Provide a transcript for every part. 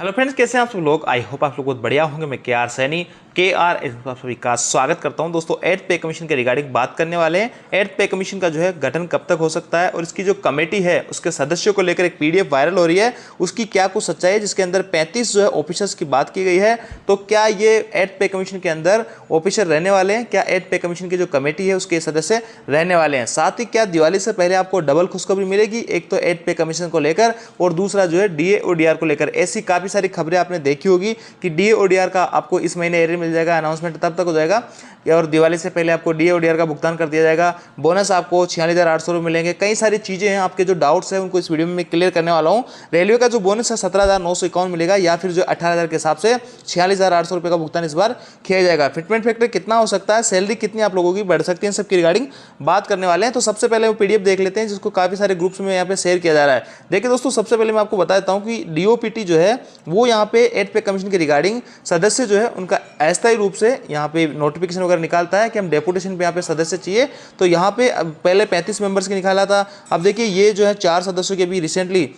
Hello friends, कैसे हैं आप सब लोग। आई होप आप लोग बहुत बढ़िया होंगे। मैं के आर सैनी आप सभी का स्वागत करता हूं। दोस्तों, 8th पे कमीशन के रिगार्डिंग बात करने वाले हैं। 8th पे कमीशन का जो है गठन कब तक हो सकता है और इसकी जो कमेटी है उसके सदस्यों को लेकर एक पीडीएफ वायरल हो रही है, उसकी क्या कुछ सच्चाई है, जिसके अंदर 35 जो है ऑफिसर्स की बात की गई है। तो क्या ये 8th पे कमीशन के अंदर ऑफिसर रहने वाले हैं, क्या 8th पे कमीशन की जो कमेटी है उसके सदस्य रहने वाले हैं। साथ ही क्या दिवाली से पहले आपको डबल खुशखबरी मिलेगी, एक तो 8th पे कमीशन को लेकर और दूसरा जो है डीए ओडीआर को लेकर। ऐसी काफी सारी खबरें आपने देखी होगी कि डीए ओडीआर का आपको इस महीने एरियर मिल जाएगा, अनाउंसमेंट तब तक हो जाएगा और दिवाली से पहले आपको डीए ओडीआर का भुगतान कर दिया जाएगा। बोनस आपको 46,800 रुपये मिलेंगे। कई सारी चीजें हैं, आपके जो डाउट्स हैं उनको इस वीडियो में मैं क्लियर करने वाला हूं। रेलवे का जो बोनस है 17,951 मिलेगा या फिर जो 18,000 के हिसाब से 46,800 रुपये का भुगतान इस बार किया जाएगा। फिटमेंट फैक्टर कितना हो सकता है, सैलरी कितनी आप लोगों की बढ़ सकती है, सबकी रिगार्डिंग बात करने वाले हैं। तो सबसे पहले वो पीडीएफ देख लेते हैं जिसको काफी सारे ग्रुप्स में यहाँ पे शेयर किया जा रहा है। देखिए दोस्तों, सबसे पहले मैं आपको बता देता हूँ कि डीओपीटी जो है वो यहाँ पे 8th पे कमीशन के रिगार्डिंग सदस्य जो है उनका अस्थायी रूप से यहाँ पे नोटिफिकेशन वगैरह निकालता है कि हम डेपुटेशन पे यहाँ पे सदस्य चाहिए। तो यहाँ पे पहले 35 मेंबर्स की निकाला था। अब देखिए ये जो है 4 सदस्यों के भी रिसेंटली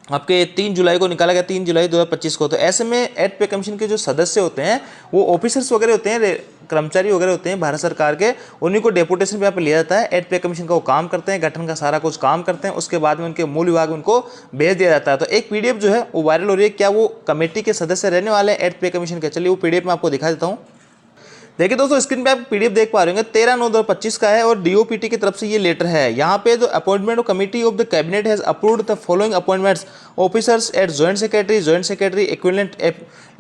आपके 3 जुलाई को निकाला गया, 3 जुलाई 2025 को। तो ऐसे में 8th पे कमीशन के जो सदस्य होते हैं वो ऑफिसर्स वगैरह होते हैं, कर्मचारी वगैरह होते हैं भारत सरकार के, उन्हीं को डेपुटेशन पे यहाँ पे लिया जाता है। 8th पे कमीशन का वो काम करते हैं, गठन का सारा कुछ काम करते हैं, उसके बाद में उनके मूल विभाग में उनको भेज दिया जाता है। तो एक पीडीएफ जो है वो वायरल हो रही है, क्या वो कमेटी के सदस्य रहने वाले हैं 8th पे कमीशन के। चलिए वो पीडीएफ मैं आपको दिखा देता हूँ। देखिए दोस्तों, स्क्रीन पे आप पीडीएफ देख पा रहे होंगे, 13/9/2025 का है और डीओपीटी की तरफ से ये लेटर है। यहाँ पे जो appointment committee of the cabinet has approved the following appointments officers at joint secretary equivalent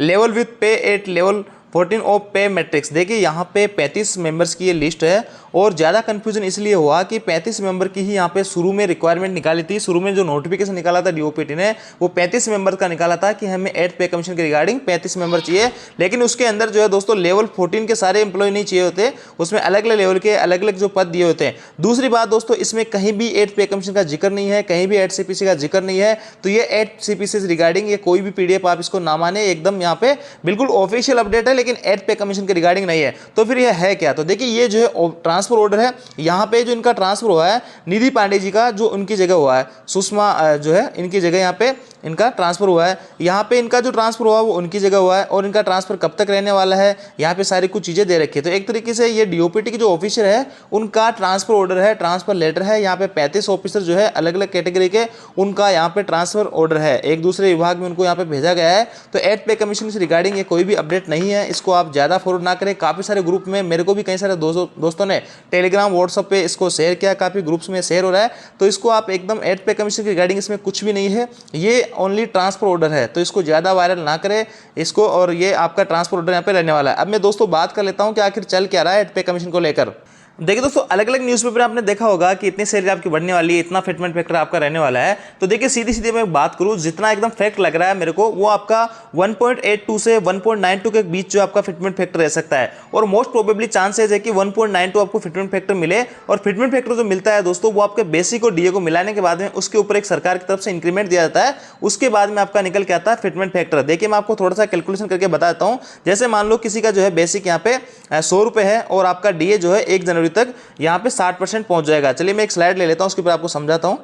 level with पे एट लेवल 14 ऑफ पे मैट्रिक्स। देखिए यहाँ पे 35 मेंबर्स की ये लिस्ट है और ज़्यादा कंफ्यूजन इसलिए हुआ कि 35 मेंबर की ही यहाँ पे शुरू में रिक्वायरमेंट निकाली थी। शुरू में जो नोटिफिकेशन निकाला था डीओपीटी ने वो 35 मेंबर का निकाला था कि हमें 8th पे कमीशन के रिगार्डिंग 35 मेंबर चाहिए। लेकिन उसके अंदर जो है दोस्तों लेवल 14 के सारे एम्प्लॉय नहीं चाहिए होते, उसमें अलग अलग लेवल के अलग अलग जो पद दिए होते हैं। दूसरी बात दोस्तों, इसमें कहीं भी 8th पे कमीशन का जिक्र नहीं है, कहीं भी 8 सीपीसी का जिक्र नहीं है। तो ये 8 सीपीसी रिगार्डिंग ये कोई भी पीडीएफ आप इसको ना माने, एकदम यहाँ पे बिल्कुल ऑफिशियल अपडेट है, लेकिन 8th पे कमीशन के रिगार्डिंग नहीं है। तो फिर ये है क्या? तो देखिए ये जो है ट्रांसफर ऑर्डर है, यहाँ पे जो इनका ट्रांसफर हुआ है निधि पांडे जी का, जो उनकी जगह हुआ है सुषमा जो है इनकी जगह यहाँ पे इनका ट्रांसफर हुआ है। यहाँ पे इनका जो ट्रांसफर हुआ वो उनकी जगह हुआ है और इनका ट्रांसफर कब तक रहने वाला है, यहाँ पे सारी कुछ चीजें दे रखी है। तो एक तरीके से ये डीओपीटी के जो ऑफिसर है उनका ट्रांसफर ऑर्डर है, ट्रांसफर लेटर है। यहाँ पे 35 ऑफिसर जो है अलग अलग कैटेगरी के, उनका यहाँ पे ट्रांसफर ऑर्डर है, एक दूसरे विभाग में उनको यहाँ पे भेजा गया है। तो 8th पे कमीशन से रिगार्डिंग ये कोई भी अपडेट नहीं है, इसको आप ज्यादा फॉरवर्ड ना करें। काफी सारे ग्रुप में मेरे को भी कई सारे दोस्तों ने टेलीग्राम व्हाट्सएप पे इसको शेयर किया, काफी ग्रुप्स में शेयर हो रहा है। तो इसको आप एकदम 8th पे कमीशन की रिगार्डिंग इसमें कुछ भी नहीं है, ये ओनली ट्रांसफर ऑर्डर है। तो इसको ज्यादा वायरल ना करें इसको, और ये आपका ट्रांसफर ऑर्डर यहाँ पे रहने वाला है। अब मैं दोस्तों बात कर लेता हूँ कि आखिर चल क्या रहा है 8th पे कमीशन को लेकर। देखिए दोस्तों, अलग अलग न्यूज़पेपर आपने देखा होगा कि इतनी सैलरी आपकी बढ़ने वाली है, इतना फिटमेंट फैक्टर आपका रहने वाला है। तो देखिए सीधी सीधी मैं बात करूं, जितना एकदम फैक्ट लग रहा है मेरे को, वो आपका 1.82 से 1.92 के बीच जो आपका फिटमेंट फैक्टर रह सकता है। और मोस्ट प्रोबेबली चांसेस है कि 1.92 आपको फिटमेंट फैक्टर मिले। और फिटमेंट फैक्टर जो मिलता है दोस्तों वो आपके बेसिक और डीए को मिलाने के बाद में उसके ऊपर एक सरकार की तरफ से इंक्रीमेंट दिया जाता है, उसके बाद में आपका निकल के आता है फिटमेंट फैक्टर। देखिए मैं आपको थोड़ा सा कैलकुलेशन करके बताता हूँ। जैसे मान लो किसी का जो है बेसिक यहाँ पे 100 रुपये है और आपका डीए जो है 1 जनवरी तक यहाँ पे 60% पहुंच जाएगा। चलिए मैं एक स्लाइड ले लेता हूं, उसके ऊपर आपको समझाता हूं।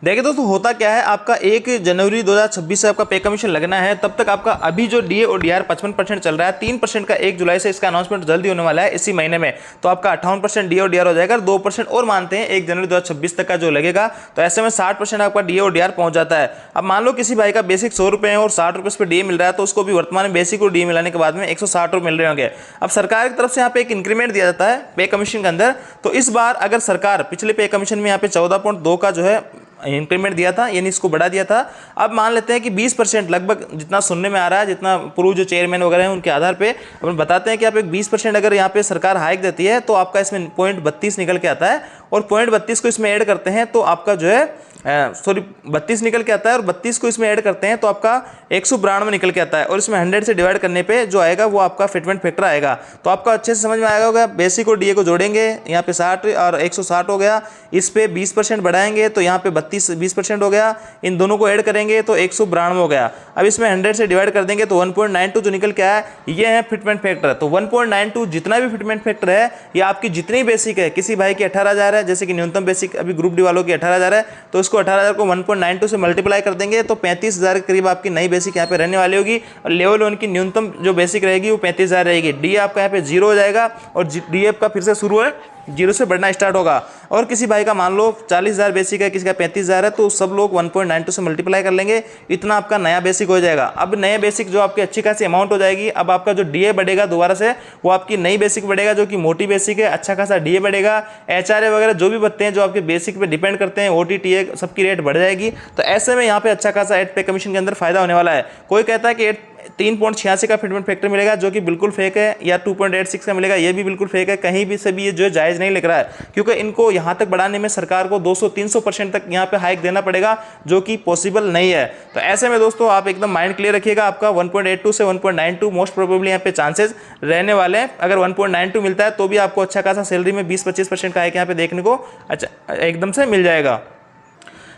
देखिए दोस्तों, होता क्या है, आपका 1 जनवरी 2026 से आपका पे कमीशन लगना है, तब तक आपका अभी जो डीए और डीआर 55% चल रहा है, 3% का 1 जुलाई से इसका अनाउंसमेंट जल्दी होने वाला है इसी महीने में। तो आपका 58% डीए और डीआर हो जाएगा, 2% और मानते हैं 1 जनवरी 2026 तक का जो लगेगा। तो ऐसे में 60% आपका डीए और डीआर पहुंच जाता है। अब मान लो किसी भाई का बेसिक 100 रुपये है और 60 रुपये पे डीए मिल रहा है, तो उसको भी वर्तमान में बेसिक और डीए मिलाने के बाद में 160 रुपये मिल रहे होंगे। अब सरकार की तरफ से यहाँ पे एक इंक्रीमेंट दिया जाता है पे कमीशन के अंदर। तो इस बार अगर सरकार पिछले पे कमीशन में यहाँ पे 14.2 का जो है इंक्रीमेंट दिया था, यानी इसको बढ़ा दिया था। अब मान लेते हैं कि 20% लगभग जितना सुनने में आ रहा है, जितना पूर्व जो चेयरमैन वगैरह हैं उनके आधार पे अपन बताते हैं कि आप एक 20% अगर यहाँ पे सरकार हाइक देती है तो आपका इसमें 0.32 निकल के आता है। और 0.32 को इसमें ऐड करते हैं तो आपका जो है 32 निकल के आता है, और 32 को इसमें ऐड करते हैं तो आपका 192 निकल के आता है। और इसमें 100 से डिवाइड करने पे जो आएगा वो आपका फिटमेंट फैक्टर आएगा। तो आपको अच्छे से समझ में आएगा होगा, बेसिक और डीए को जोड़ेंगे, यहाँ पे 60 और 160 हो गया, इस पे 20% बढ़ाएंगे तो यहाँ पे 20% हो गया, इन दोनों को ऐड करेंगे तो 192 हो गया। अब इसमें 100 से डिवाइड कर देंगे तो 1.92 जो निकल के आया, ये है फिटमेंट फैक्टर। तो 1.92 जितना भी फिटमेंट फैक्टर है, ये आपकी जितनी बेसिक है, किसी भाई की 18,000 है, जैसे कि न्यूनतम बेसिक अभी ग्रुप डी वालों की 18,000 है, तो उसको इसको 18,000 को 1.92 से मल्टीप्लाई कर देंगे तो 35,000 के करीब आपकी नई बेसिक यहाँ पे रहने वाली होगी। और लेवल 1 की न्यूनतम जो बेसिक रहेगी वो 35,000 रहेगी। डी आपका यहाँ पे 0 हो जाएगा और डी आपका फिर से शुरू है 0 से बढ़ना स्टार्ट होगा। और किसी भाई का मान लो 40,000 बेसिक है, किसी का 35,000 है, तो सब लोग 1.92 से मल्टीप्लाई कर लेंगे, इतना आपका नया बेसिक हो जाएगा। अब नए बेसिक जो आपकी अच्छी खासी अमाउंट हो जाएगी, अब आपका जो डीए बढ़ेगा दोबारा से वो आपकी नई बेसिक बढ़ेगा जो कि मोटी बेसिक है, अच्छा खासा डीए बढ़ेगा। एचआरए वगैरह जो भी बढ़ते हैं जो आपके बेसिक पे डिपेंड करते हैं, ओटीटीए सबकी रेट बढ़ जाएगी। तो ऐसे में यहाँ पे अच्छा खासा एड पे कमीशन के अंदर फायदा होने वाला है। कोई कहता है कि 3.86 का फिटमेंट फैक्टर मिलेगा जो कि बिल्कुल फेक है, या 2.86 का मिलेगा, ये भी बिल्कुल फेक है। कहीं भी से भी ये जो जायज़ नहीं लग रहा है, क्योंकि इनको यहाँ तक बढ़ाने में सरकार को 200-300% तक यहाँ पे हाइक देना पड़ेगा जो कि पॉसिबल नहीं है। तो ऐसे में दोस्तों आप एकदम माइंड क्लियर रखिएगा, आपका 1.82 से 1.92 मोस्ट प्रोबेबली यहाँ पे चांसेस रहने वाले हैं। अगर 1.92 मिलता है तो भी आपको अच्छा खासा सैलरी में 20-25% का हाइक यहाँ पे देखने को अच्छा एकदम से मिल जाएगा।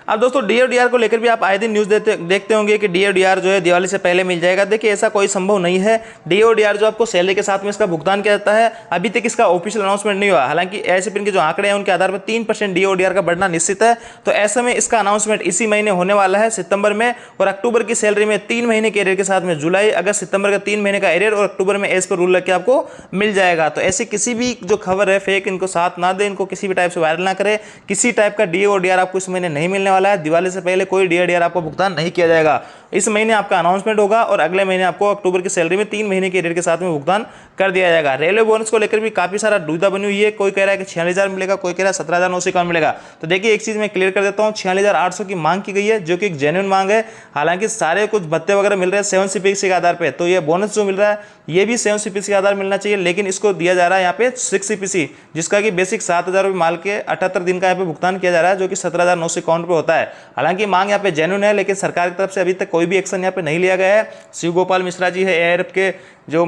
अब दोस्तों डीओडीआर को लेकर भी आप आए दिन न्यूज़ देखते होंगे कि डीओडीआर जो है दिवाली से पहले मिल जाएगा। देखिए ऐसा कोई संभव नहीं है। डीओडीआर जो आपको सैलरी के साथ में इसका भुगतान किया जाता है, अभी तक इसका ऑफिशियल अनाउंसमेंट नहीं हुआ। हालांकि एसीपी के जो आंकड़े हैं उनके आधार पर 3% डीओडीआर का बढ़ना निश्चित है। तो ऐसे में इसका अनाउंसमेंट इसी महीने होने वाला है सितंबर में, और अक्टूबर की सैलरी में 3 महीने के एरियर के साथ में जुलाई अगस्त सितंबर का 3 महीने का एरियर, और अक्टूबर में एज पर रूल लग आपको मिल जाएगा। तो ऐसी किसी भी जो खबर है फेक, इनको साथ ना दे, इनको किसी भी टाइप से वायरल ना करे। किसी टाइप का डीओडीआर आपको इस महीने नहीं मिलने वाला है। दिवाली से कोई डीओडीआर आपको भुगतान नहीं किया जाएगा। इस महीने आपका अनाउंसमेंट होगा और अगले महीने आपको अक्टूबर की सैलरी में 3 महीने के एरियर के साथ में भुगतान कर दिया जाएगा। रेलवे बोनस को लेकर भी काफी सारा दुविधा बनी हुई है। कोई कह रहा है कि 46,000 मिलेगा, कोई कह रहा है 17,951 मिलेगा। तो देखिए एक चीज मैं क्लियर कर देता हूँ, 46,800 की मांग की गई है जो कि एक जेन्युइन मांग है। हालांकि सारे कुछ भत्ते वगैरह मिल रहे हैं 7 सीपीसी के आधार पर, तो ये बोनस जो मिल रहा है ये भी 7 सीपीसी के आधार मिलना चाहिए, लेकिन इसको दिया जा रहा है यहाँ पे 6 सीपीसी, जिसका कि बेसिक 7,000 रुपये माल के 78 दिन का यहाँ पे भुगतान किया जा रहा है, जो कि 17,951 रुपये होता है। हालांकि मांग यहाँ पे जेन्युइन है, लेकिन सरकार की तरफ से अभी तक कोई भी एक्शन यहाँ पे नहीं लिया गया है। शिव गोपाल मिश्रा जी है एआरएफ के जो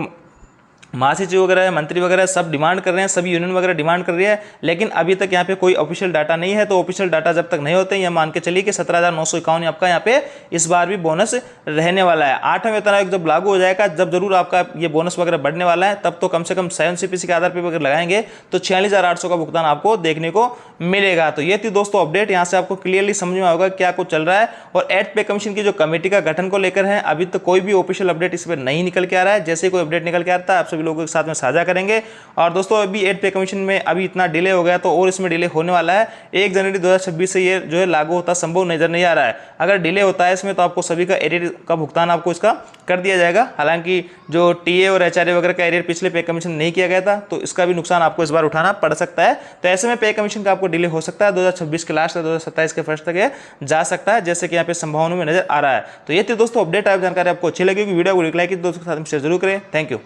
महासचिव वगैरह है, मंत्री वगैरह सब डिमांड कर रहे हैं, सभी यूनियन वगैरह डिमांड कर रही है, लेकिन अभी तक यहाँ पे कोई ऑफिशियल डाटा नहीं है। तो ऑफिशियल डाटा जब तक नहीं होते ये मान के चलिए कि 17,951 आपका यहाँ पे इस बार भी बोनस रहने वाला है। 8वां वेतन आयोग जब लागू हो जाएगा, जब जरूर आपका ये बोनस वगैरह बढ़ने वाला है, तब तो कम से कम 7 सीपीसी के आधार पर अगर लगाएंगे तो 46,800 का भुगतान आपको देखने को मिलेगा। तो ये थी दोस्तों अपडेट, यहाँ से आपको क्लियरली समझ में आएगा क्या कुछ चल रहा है। और एड पे कमीशन की जो कमेटी का गठन को लेकर है, अभी तक कोई भी ऑफिशियल अपडेट इस पर नहीं निकल के आ रहा है। जैसे कोई अपडेट निकल के आता है आप सभी लोगों के साथ में साझा करेंगे। और दोस्तों अभी एड पे कमीशन में अभी इतना डिले हो गया, तो और इसमें डिले होने वाला है। 1 जनवरी 2026 से ये जो है लागू होता संभव नजर नहीं आ रहा है। अगर डिले होता है इसमें तो आपको सभी का एरियर का भुगतान आपको इसका कर दिया जाएगा। हालांकि जो टीए और एचआरए वगैरह का एरियर पिछले पे कमीशन नहीं किया गया था, तो इसका भी नुकसान आपको इस बार उठाना पड़ सकता है। तो ऐसे में पे कमीशन का आपको डिले हो सकता है, 2026 के लास्ट या 2027 के फर्स्ट तक ये जा सकता है, जैसे कि यहाँ पे संभावना में नजर आ रहा है। तो ये थी दोस्तों अपडेट। आप जानकारी आपको अच्छी लगेगी, वीडियो को लाइक कीजिए, दोस्तों के साथ शेयर जरूर करें। Thank you.